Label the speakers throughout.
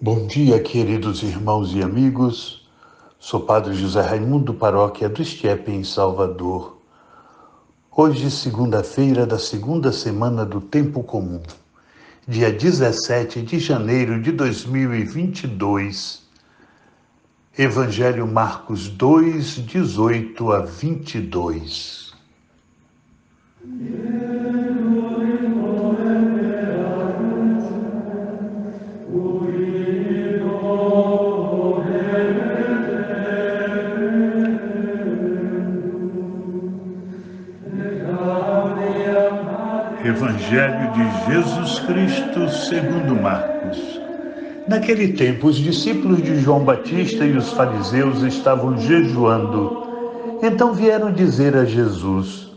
Speaker 1: Bom dia, queridos irmãos e amigos. Sou Padre José Raimundo, paróquia do Estiepe, em Salvador. Hoje, segunda-feira da segunda semana do Tempo Comum, dia 17 de janeiro de 2022. Evangelho Marcos 2, 18 a 22. Evangelho de Jesus Cristo segundo Marcos. Naquele tempo, os discípulos de João Batista e os fariseus estavam jejuando. Então vieram dizer a Jesus: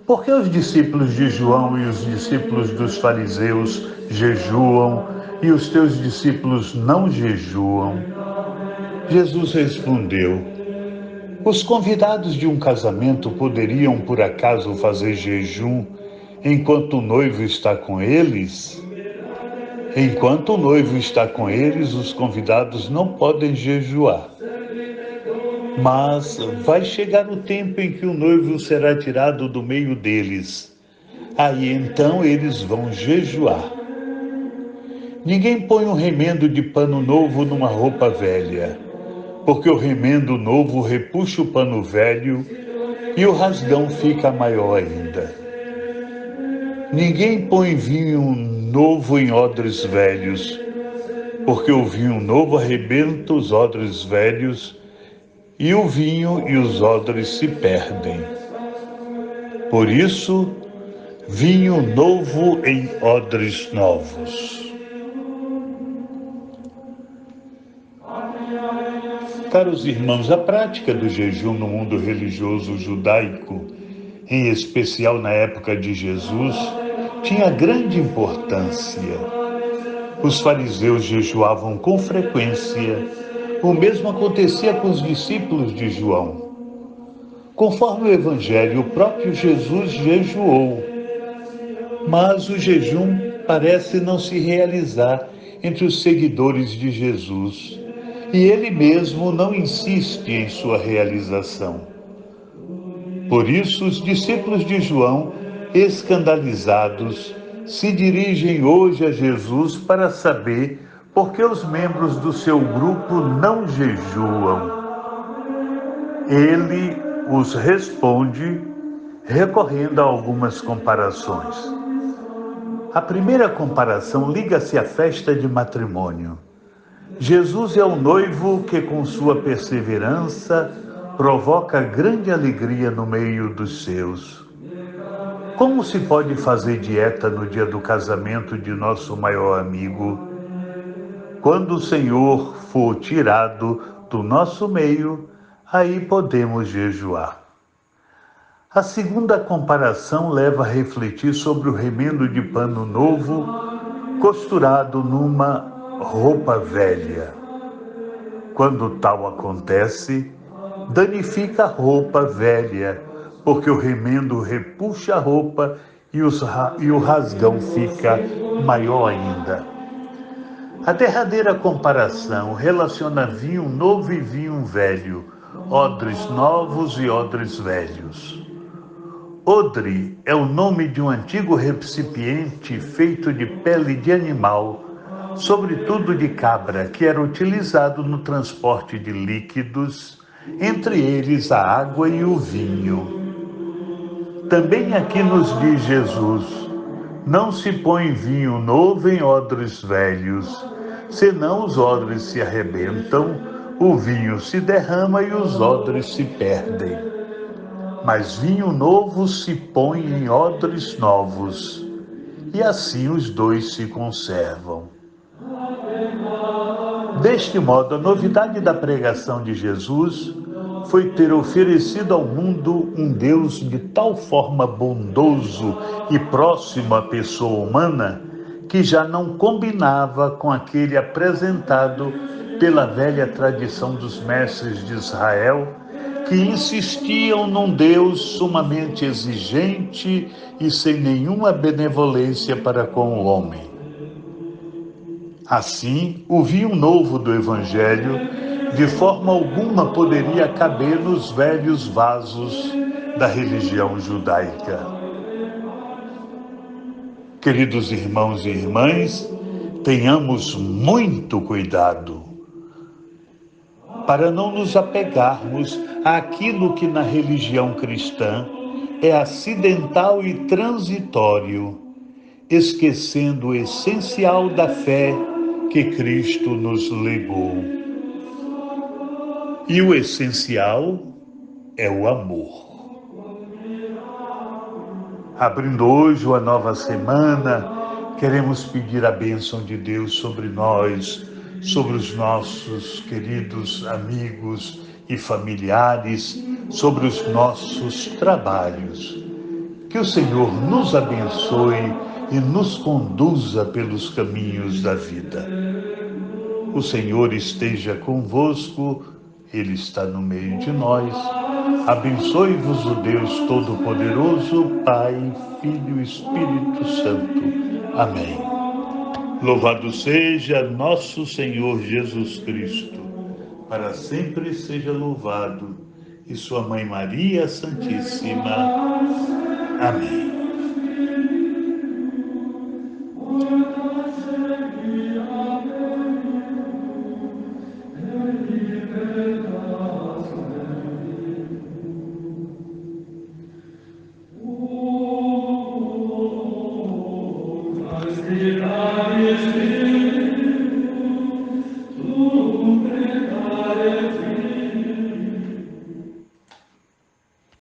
Speaker 1: por que os discípulos de João e os discípulos dos fariseus jejuam e os teus discípulos não jejuam? Jesus respondeu: os convidados de um casamento poderiam por acaso fazer jejum enquanto o noivo está com eles? Enquanto o noivo está com eles, os convidados não podem jejuar. Mas vai chegar o tempo em que o noivo será tirado do meio deles. Aí então eles vão jejuar. Ninguém põe um remendo de pano novo numa roupa velha, porque o remendo novo repuxa o pano velho e o rasgão fica maior ainda. Ninguém põe vinho novo em odres velhos, porque o vinho novo arrebenta os odres velhos e o vinho e os odres se perdem. Por isso, vinho novo em odres novos. Caros irmãos, a prática do jejum no mundo religioso judaico, em especial na época de Jesus, tinha grande importância. Os fariseus jejuavam com frequência. O mesmo acontecia com os discípulos de João. Conforme o Evangelho, o próprio Jesus jejuou. Mas o jejum parece não se realizar entre os seguidores de Jesus. E ele mesmo não insiste em sua realização. Por isso, os discípulos de João, escandalizados, se dirigem hoje a Jesus para saber por que os membros do seu grupo não jejuam. Ele os responde recorrendo a algumas comparações. A primeira comparação liga-se à festa de matrimônio. Jesus é o noivo que, com sua perseverança, provoca grande alegria no meio dos seus. Como se pode fazer dieta no dia do casamento de nosso maior amigo? Quando o Senhor for tirado do nosso meio, aí podemos jejuar. A segunda comparação leva a refletir sobre o remendo de pano novo costurado numa roupa velha. Quando tal acontece, danifica a roupa velha, porque o remendo repuxa a roupa e o rasgão fica maior ainda. A derradeira comparação relaciona vinho novo e vinho velho, odres novos e odres velhos. Odre é o nome de um antigo recipiente feito de pele de animal, sobretudo de cabra, que era utilizado no transporte de líquidos, entre eles a água e o vinho. Também aqui nos diz Jesus: não se põe vinho novo em odres velhos, senão os odres se arrebentam, o vinho se derrama e os odres se perdem. Mas vinho novo se põe em odres novos, e assim os dois se conservam. Deste modo, a novidade da pregação de Jesus foi ter oferecido ao mundo um Deus de tal forma bondoso e próximo à pessoa humana que já não combinava com aquele apresentado pela velha tradição dos mestres de Israel, que insistiam num Deus sumamente exigente e sem nenhuma benevolência para com o homem. Assim, o vinho novo do Evangelho, de forma alguma poderia caber nos velhos vasos da religião judaica. Queridos irmãos e irmãs, tenhamos muito cuidado para não nos apegarmos àquilo que na religião cristã é acidental e transitório, esquecendo o essencial da fé que Cristo nos legou. E o essencial é o amor. Abrindo hoje uma nova semana, queremos pedir a bênção de Deus sobre nós, sobre os nossos queridos amigos e familiares, sobre os nossos trabalhos. Que o Senhor nos abençoe e nos conduza pelos caminhos da vida. O Senhor esteja convosco, Ele está no meio de nós. Abençoe-vos o Deus Todo-Poderoso, Pai, Filho e Espírito Santo. Amém. Louvado seja nosso Senhor Jesus Cristo. Para sempre seja louvado. E sua Mãe Maria Santíssima. Amém.